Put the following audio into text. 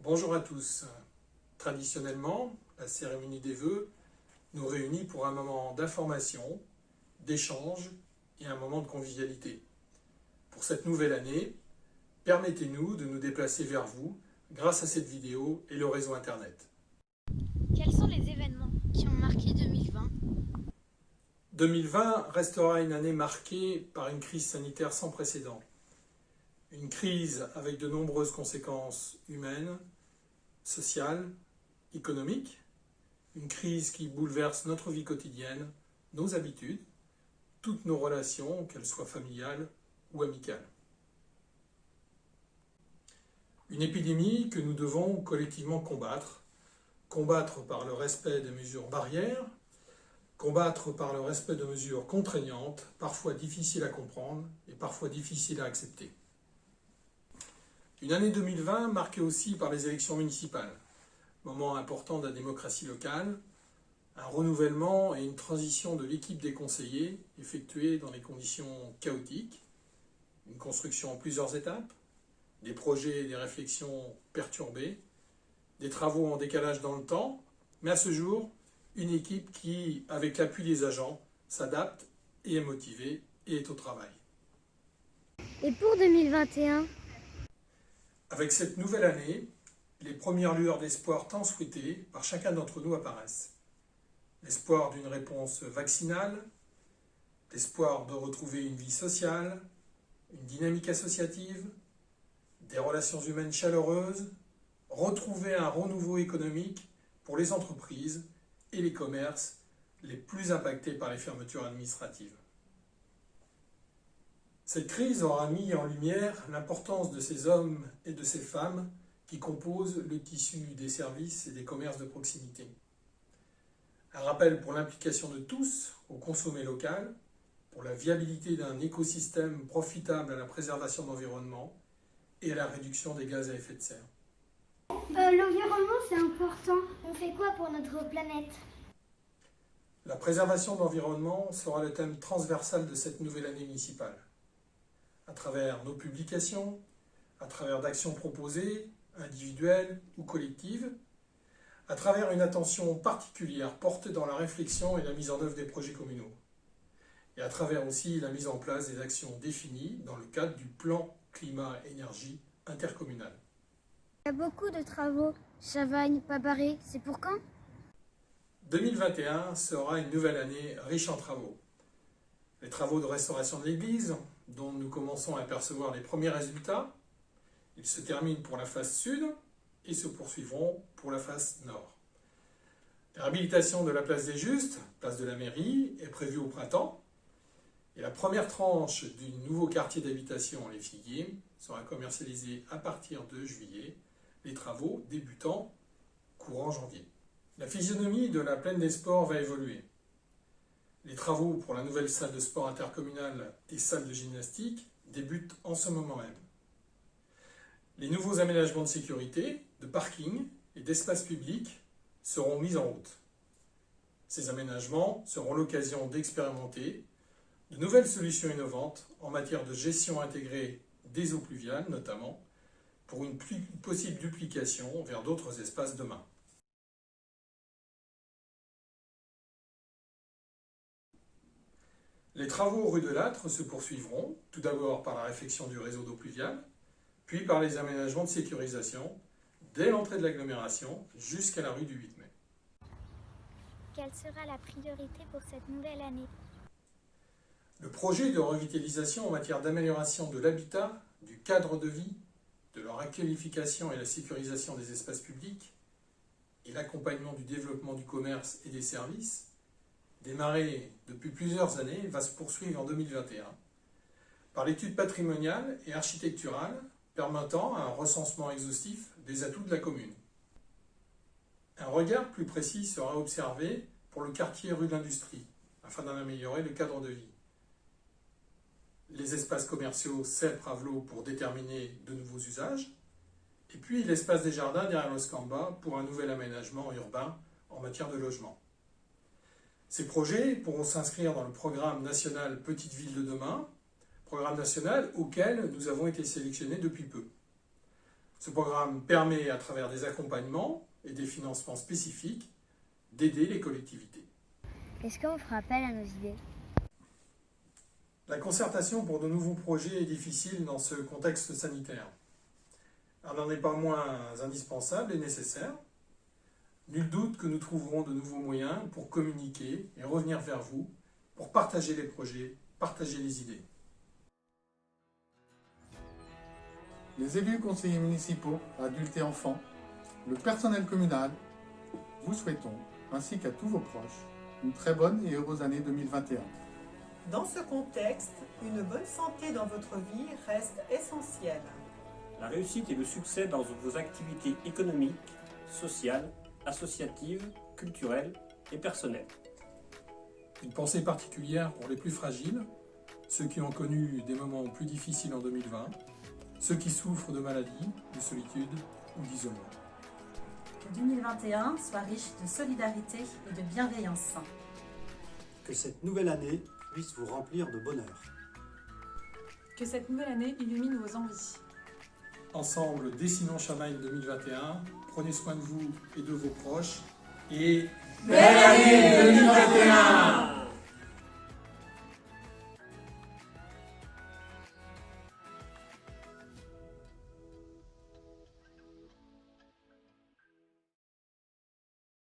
Bonjour à tous. Traditionnellement, la cérémonie des vœux nous réunit pour un moment d'information, d'échange et un moment de convivialité. Pour cette nouvelle année, permettez-nous de nous déplacer vers vous grâce à cette vidéo et le réseau Internet. Quels sont les événements qui ont marqué 2020? 2020 restera une année marquée par une crise sanitaire sans précédent. Une crise avec de nombreuses conséquences humaines, sociales, économiques. Une crise qui bouleverse notre vie quotidienne, nos habitudes, toutes nos relations, qu'elles soient familiales ou amicales. Une épidémie que nous devons collectivement combattre. Combattre par le respect des mesures barrières, combattre par le respect de mesures contraignantes, parfois difficiles à comprendre et parfois difficiles à accepter. Une année 2020 marquée aussi par les élections municipales, moment important de la démocratie locale, un renouvellement et une transition de l'équipe des conseillers effectuée dans des conditions chaotiques, une construction en plusieurs étapes, des projets et des réflexions perturbés, des travaux en décalage dans le temps, mais à ce jour, une équipe qui, avec l'appui des agents, s'adapte et est motivée et est au travail. Et pour 2021? Avec cette nouvelle année, les premières lueurs d'espoir tant souhaitées par chacun d'entre nous apparaissent. L'espoir d'une réponse vaccinale, l'espoir de retrouver une vie sociale, une dynamique associative, des relations humaines chaleureuses, retrouver un renouveau économique pour les entreprises et les commerces les plus impactés par les fermetures administratives. Cette crise aura mis en lumière l'importance de ces hommes et de ces femmes qui composent le tissu des services et des commerces de proximité. Un rappel pour l'implication de tous au consommer local, pour la viabilité d'un écosystème profitable à la préservation de l'environnement et à la réduction des gaz à effet de serre. L'environnement, c'est important. On fait quoi pour notre planète? La préservation de l'environnement sera le thème transversal de cette nouvelle année municipale. À travers nos publications, à travers d'actions proposées, individuelles ou collectives, à travers une attention particulière portée dans la réflexion et la mise en œuvre des projets communaux, et à travers aussi la mise en place des actions définies dans le cadre du plan climat-énergie intercommunal. Il y a beaucoup de travaux. Chavagne, Pabaré, c'est pour quand? 2021 sera une nouvelle année riche en travaux. Les travaux de restauration de l'église, dont nous commençons à apercevoir les premiers résultats, ils se terminent pour la face sud et se poursuivront pour la face nord. La réhabilitation de la place des Justes, place de la mairie, est prévue au printemps, et la première tranche du nouveau quartier d'habitation Les Figuiers sera commercialisée à partir de juillet, les travaux débutant courant janvier. La physionomie de la plaine des sports va évoluer. Les travaux pour la nouvelle salle de sport intercommunale et salle de gymnastique débutent en ce moment même. Les nouveaux aménagements de sécurité, de parking et d'espaces publics seront mis en route. Ces aménagements seront l'occasion d'expérimenter de nouvelles solutions innovantes en matière de gestion intégrée des eaux pluviales notamment, pour une possible duplication vers d'autres espaces demain. Les travaux rue de Lattre se poursuivront, tout d'abord par la réfection du réseau d'eau pluviale, puis par les aménagements de sécurisation, dès l'entrée de l'agglomération jusqu'à la rue du 8 mai. Quelle sera la priorité pour cette nouvelle année? Le projet de revitalisation en matière d'amélioration de l'habitat, du cadre de vie, de leur qualification et la sécurisation des espaces publics, et l'accompagnement du développement du commerce et des services, démarré depuis plusieurs années, va se poursuivre en 2021 par l'étude patrimoniale et architecturale permettant un recensement exhaustif des atouts de la commune. Un regard plus précis sera observé pour le quartier rue de l'Industrie, afin d'en améliorer le cadre de vie. Les espaces commerciaux Celles-Pravelot pour déterminer de nouveaux usages, et puis l'espace des jardins derrière l'Oscamba pour un nouvel aménagement urbain en matière de logement. Ces projets pourront s'inscrire dans le programme national Petite Ville de demain, programme national auquel nous avons été sélectionnés depuis peu. Ce programme permet, à travers des accompagnements et des financements spécifiques, d'aider les collectivités. Est-ce qu'on fera appel à nos idées? La concertation pour de nouveaux projets est difficile dans ce contexte sanitaire. Elle n'en est pas moins indispensable et nécessaire. Nul doute que nous trouverons de nouveaux moyens pour communiquer et revenir vers vous, pour partager les projets, partager les idées. Les élus conseillers municipaux, adultes et enfants, le personnel communal, vous souhaitons, ainsi qu'à tous vos proches, une très bonne et heureuse année 2021. Dans ce contexte, une bonne santé dans votre vie reste essentielle. La réussite et le succès dans vos activités économiques, sociales, associatives, culturelles et personnelles. Une pensée particulière pour les plus fragiles, ceux qui ont connu des moments plus difficiles en 2020, ceux qui souffrent de maladies, de solitude ou d'isolement. Que 2021 soit riche de solidarité et de bienveillance. Que cette nouvelle année puisse vous remplir de bonheur. Que cette nouvelle année illumine vos envies. Ensemble, dessinons Chamaille 2021, prenez soin de vous et de vos proches, et belle année 2021!